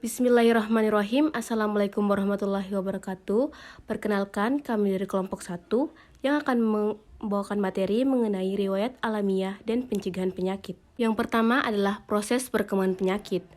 Bismillahirrahmanirrahim. Assalamualaikum warahmatullahi wabarakatuh. Perkenalkan, kami dari kelompok 1 yang akan membawakan materi mengenai riwayat alamiah dan pencegahan penyakit. Yang pertama adalah proses perkembangan penyakit.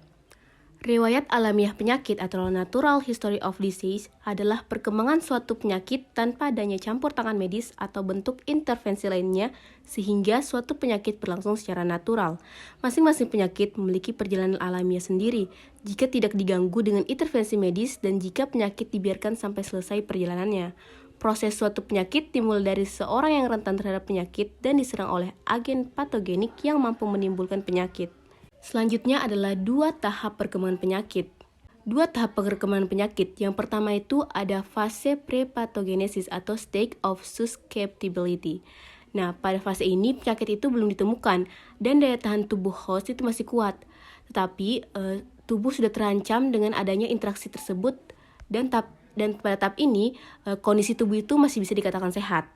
Riwayat alamiah penyakit atau natural history of disease adalah perkembangan suatu penyakit tanpa adanya campur tangan medis atau bentuk intervensi lainnya sehingga suatu penyakit berlangsung secara natural. Masing-masing penyakit memiliki perjalanan alamiah sendiri jika tidak diganggu dengan intervensi medis dan jika penyakit dibiarkan sampai selesai perjalanannya. Proses suatu penyakit dimulai dari seorang yang rentan terhadap penyakit dan diserang oleh agen patogenik yang mampu menimbulkan penyakit. Selanjutnya adalah 2 tahap perkembangan penyakit. 2 tahap perkembangan penyakit. Yang pertama itu ada fase prepatogenesis atau stage of susceptibility. Nah, pada fase ini penyakit itu belum ditemukan dan daya tahan tubuh host itu masih kuat. Tetapi tubuh sudah terancam dengan adanya interaksi tersebut dan pada tahap ini kondisi tubuh itu masih bisa dikatakan sehat.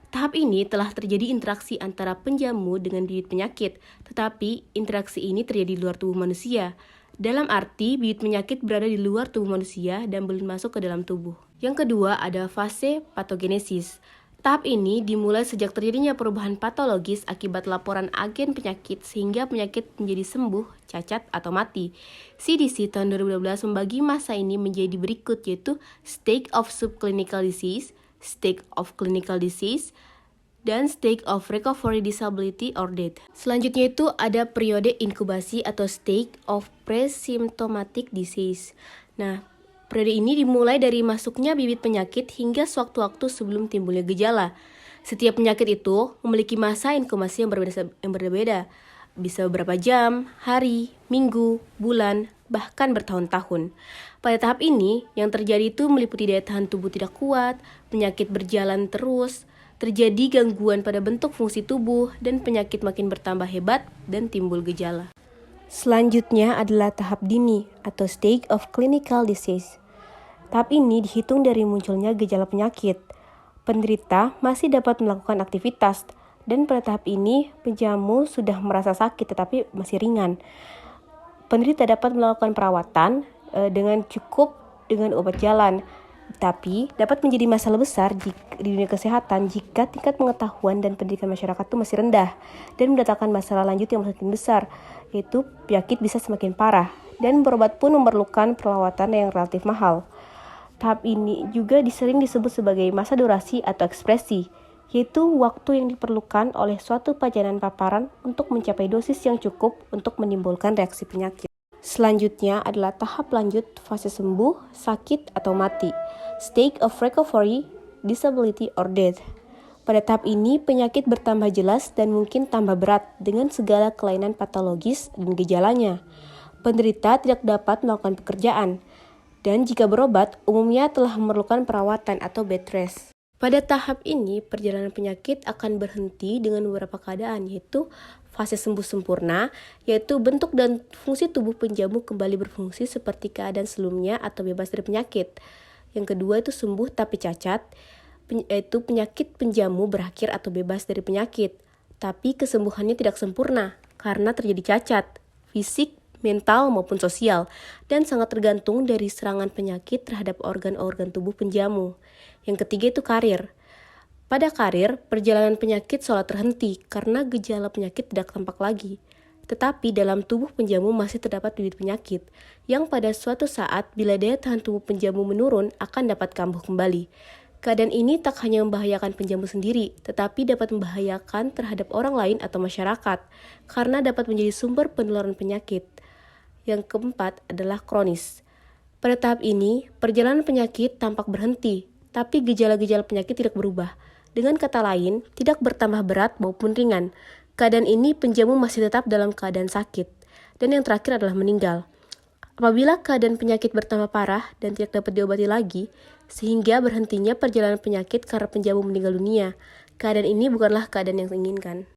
Tahap ini telah terjadi interaksi antara penjamu dengan bibit penyakit, tetapi interaksi ini terjadi di luar tubuh manusia. Dalam arti, bibit penyakit berada di luar tubuh manusia dan belum masuk ke dalam tubuh. Yang kedua ada fase patogenesis. Tahap ini dimulai sejak terjadinya perubahan patologis akibat laporan agen penyakit sehingga penyakit menjadi sembuh, cacat, atau mati. CDC tahun 2012 membagi masa ini menjadi berikut, yaitu stage of subclinical disease, stage of clinical disease, dan stage of recovery disability or death. Selanjutnya itu ada periode inkubasi atau stage of pre-symptomatic disease. Nah, periode ini dimulai dari masuknya bibit penyakit hingga sewaktu-waktu sebelum timbulnya gejala. Setiap penyakit itu memiliki masa inkubasi yang berbeda. Bisa beberapa jam, hari, minggu, bulan, bahkan bertahun-tahun. Pada tahap ini, yang terjadi itu meliputi daya tahan tubuh tidak kuat, penyakit berjalan terus, terjadi gangguan pada bentuk fungsi tubuh, dan penyakit makin bertambah hebat dan timbul gejala. Selanjutnya adalah tahap dini atau stage of clinical disease. Tahap ini dihitung dari munculnya gejala penyakit. Penderita masih dapat melakukan aktivitas, dan pada tahap ini penjamu sudah merasa sakit tetapi masih ringan. Penderita dapat melakukan perawatan dengan obat jalan, tapi dapat menjadi masalah besar di dunia kesehatan jika tingkat pengetahuan dan pendidikan masyarakat itu masih rendah dan mendatangkan masalah lanjut yang semakin besar, yaitu penyakit bisa semakin parah dan berobat pun memerlukan perawatan yang relatif mahal. Tahap ini juga sering disebut sebagai masa durasi atau ekspresi, yaitu waktu yang diperlukan oleh suatu pajanan paparan untuk mencapai dosis yang cukup untuk menimbulkan reaksi penyakit. Selanjutnya adalah tahap lanjut fase sembuh, sakit, atau mati, stage of recovery, disability, or death. Pada tahap ini, penyakit bertambah jelas dan mungkin tambah berat dengan segala kelainan patologis dan gejalanya. Penderita tidak dapat melakukan pekerjaan, dan jika berobat, umumnya telah memerlukan perawatan atau bed rest. Pada tahap ini, perjalanan penyakit akan berhenti dengan beberapa keadaan, yaitu fase sembuh sempurna, yaitu bentuk dan fungsi tubuh penjamu kembali berfungsi seperti keadaan sebelumnya atau bebas dari penyakit. Yang kedua itu sembuh tapi cacat, yaitu penyakit penjamu berakhir atau bebas dari penyakit, tapi kesembuhannya tidak sempurna karena terjadi cacat, fisik, mental maupun sosial, dan sangat tergantung dari serangan penyakit terhadap organ-organ tubuh penjamu. Yang ketiga itu karir. Pada karir, perjalanan penyakit seolah terhenti karena gejala penyakit tidak tampak lagi. Tetapi dalam tubuh penjamu masih terdapat bibit penyakit, yang pada suatu saat bila daya tahan tubuh penjamu menurun akan dapat kambuh kembali. Keadaan ini tak hanya membahayakan penjamu sendiri, tetapi dapat membahayakan terhadap orang lain atau masyarakat, karena dapat menjadi sumber penularan penyakit. Yang keempat adalah kronis. Pada tahap ini, perjalanan penyakit tampak berhenti, tapi gejala-gejala penyakit tidak berubah. Dengan kata lain, tidak bertambah berat maupun ringan. Keadaan ini penjamu masih tetap dalam keadaan sakit. Dan yang terakhir adalah meninggal. Apabila keadaan penyakit bertambah parah dan tidak dapat diobati lagi, sehingga berhentinya perjalanan penyakit karena penjamu meninggal dunia, keadaan ini bukanlah keadaan yang diinginkan.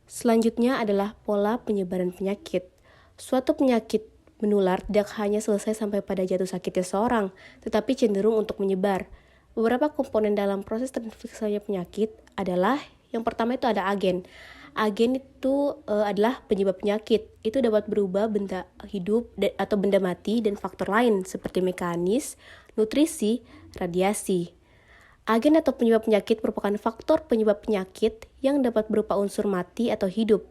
Selanjutnya adalah pola penyebaran penyakit. Suatu penyakit menular tidak hanya selesai sampai pada jatuh sakitnya seorang, tetapi cenderung untuk menyebar. Beberapa komponen dalam proses transmisinya penyakit adalah yang pertama itu ada agen. Agen itu adalah penyebab penyakit. Itu dapat berubah benda hidup atau benda mati dan faktor lain seperti mekanis, nutrisi, radiasi. Agen atau penyebab penyakit merupakan faktor penyebab penyakit yang dapat berupa unsur mati atau hidup.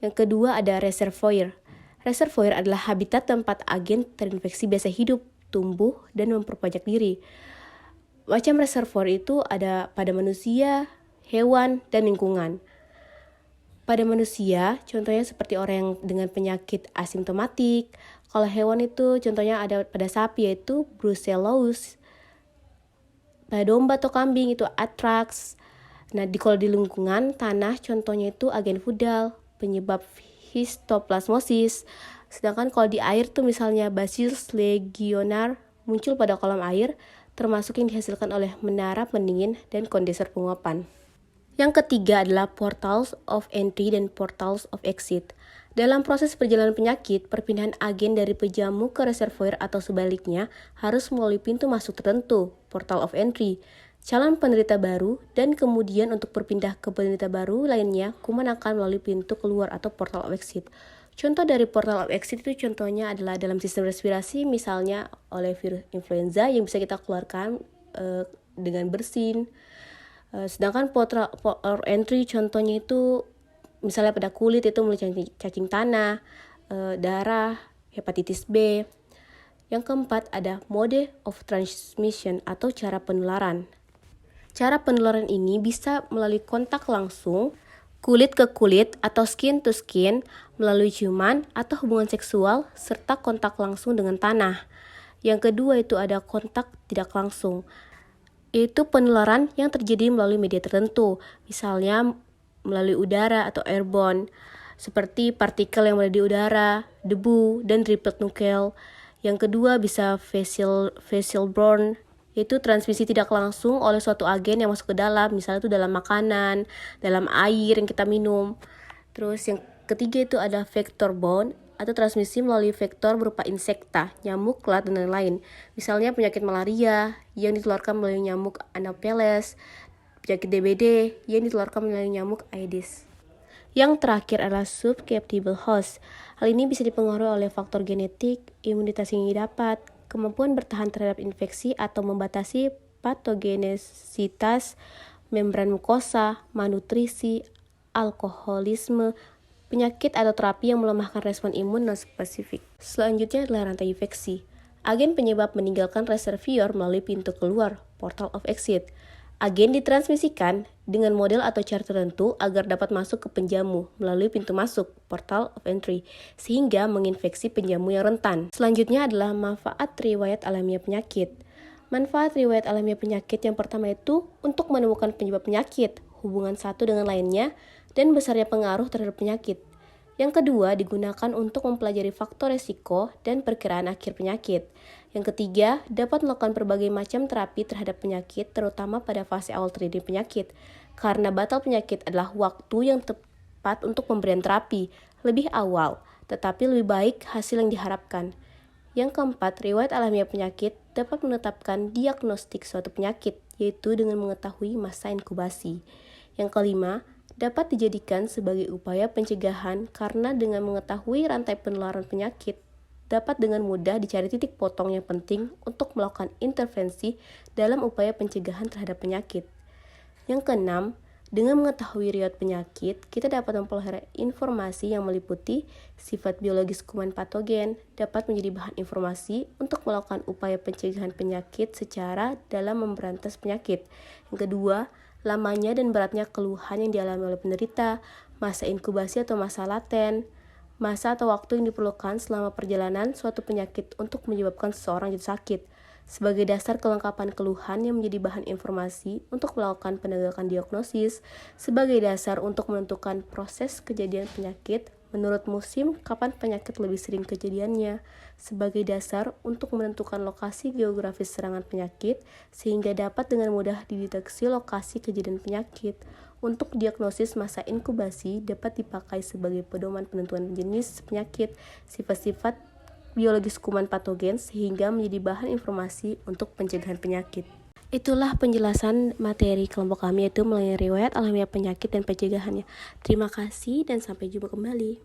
Yang kedua ada reservoir. Reservoir adalah habitat tempat agen terinfeksi biasa hidup, tumbuh, dan memperbanyak diri. Macam reservoir itu ada pada manusia, hewan, dan lingkungan. Pada manusia, contohnya seperti orang yang dengan penyakit asimptomatik. Kalau hewan itu contohnya ada pada sapi yaitu brucellosis. Pada domba atau kambing itu anthrax. Nah, kalau di lingkungan tanah contohnya itu agen feudal, penyebab histoplasmosis. Sedangkan kalau di air tuh misalnya Bacillus legionnaire muncul pada kolam air, termasuk yang dihasilkan oleh menara pendingin dan kondenser penguapan. Yang ketiga adalah portals of entry dan portals of exit. Dalam proses perjalanan penyakit, perpindahan agen dari pejamu ke reservoir atau sebaliknya harus melalui pintu masuk tertentu, portal of entry, calon penderita baru, dan kemudian untuk berpindah ke penderita baru lainnya, kuman akan melalui pintu keluar atau portal of exit. Contoh dari portal of exit itu contohnya adalah dalam sistem respirasi, misalnya oleh virus influenza yang bisa kita keluarkan dengan bersin. Sedangkan portal of entry contohnya itu misalnya pada kulit itu melalui cacing tanah, darah, hepatitis B. Yang keempat ada mode of transmission atau cara penularan. Cara penularan ini bisa melalui kontak langsung, kulit ke kulit atau skin to skin, melalui ciuman atau hubungan seksual, serta kontak langsung dengan tanah. Yang kedua itu ada kontak tidak langsung, yaitu penularan yang terjadi melalui media tertentu, misalnya melalui udara atau airborne, seperti partikel yang berada di udara, debu, dan droplet nukel. Yang kedua bisa facial-borne, yaitu transmisi tidak langsung oleh suatu agen yang masuk ke dalam, misalnya itu dalam makanan, dalam air yang kita minum. Terus yang ketiga itu ada vector-borne, atau transmisi melalui vektor berupa insekta, nyamuk, lalat, dan lain-lain. Misalnya penyakit malaria yang ditularkan melalui nyamuk Anopheles, penyakit DBD yang ditularkan melalui nyamuk Aedes. Yang terakhir adalah susceptible host. Hal ini bisa dipengaruhi oleh faktor genetik, imunitas yang didapat, kemampuan bertahan terhadap infeksi atau membatasi patogenesitas, membran mukosa, malnutrisi, alkoholisme, penyakit atau terapi yang melemahkan respon imun non-spesifik. Selanjutnya adalah rantai infeksi. Agen penyebab meninggalkan reservoir melalui pintu keluar, portal of exit. Agen ditransmisikan dengan model atau cara tertentu agar dapat masuk ke penjamu melalui pintu masuk, portal of entry, sehingga menginfeksi penjamu yang rentan. Selanjutnya adalah manfaat riwayat alamiah penyakit. Manfaat riwayat alamiah penyakit yang pertama itu untuk menemukan penyebab penyakit, hubungan satu dengan lainnya, dan besarnya pengaruh terhadap penyakit. Yang kedua, digunakan untuk mempelajari faktor resiko dan perkiraan akhir penyakit. Yang ketiga, dapat melakukan berbagai macam terapi terhadap penyakit, terutama pada fase awal terjadi penyakit. Karena batal penyakit adalah waktu yang tepat untuk pemberian terapi, lebih awal, tetapi lebih baik hasil yang diharapkan. Yang keempat, riwayat alamiah penyakit dapat menetapkan diagnostik suatu penyakit, yaitu dengan mengetahui masa inkubasi. Yang kelima, dapat dijadikan sebagai upaya pencegahan karena dengan mengetahui rantai penularan penyakit, dapat dengan mudah dicari titik potong yang penting untuk melakukan intervensi dalam upaya pencegahan terhadap penyakit. Yang keenam, dengan mengetahui riwayat penyakit, kita dapat mempelajari informasi yang meliputi sifat biologis kuman patogen, dapat menjadi bahan informasi untuk melakukan upaya pencegahan penyakit secara dalam memberantas penyakit. Yang kedua, lamanya dan beratnya keluhan yang dialami oleh penderita, masa inkubasi atau masa laten, masa atau waktu yang diperlukan selama perjalanan suatu penyakit untuk menyebabkan seseorang jatuh sakit, sebagai dasar kelengkapan keluhan yang menjadi bahan informasi untuk melakukan penegakan diagnosis, sebagai dasar untuk menentukan proses kejadian penyakit menurut musim kapan penyakit lebih sering kejadiannya, sebagai dasar untuk menentukan lokasi geografis serangan penyakit sehingga dapat dengan mudah dideteksi lokasi kejadian penyakit. Untuk diagnosis masa inkubasi dapat dipakai sebagai pedoman penentuan jenis penyakit, sifat-sifat biologis kuman patogen sehingga menjadi bahan informasi untuk pencegahan penyakit. Itulah penjelasan materi kelompok kami, yaitu melalui riwayat alamiah penyakit dan pencegahannya. Terima kasih dan sampai jumpa kembali.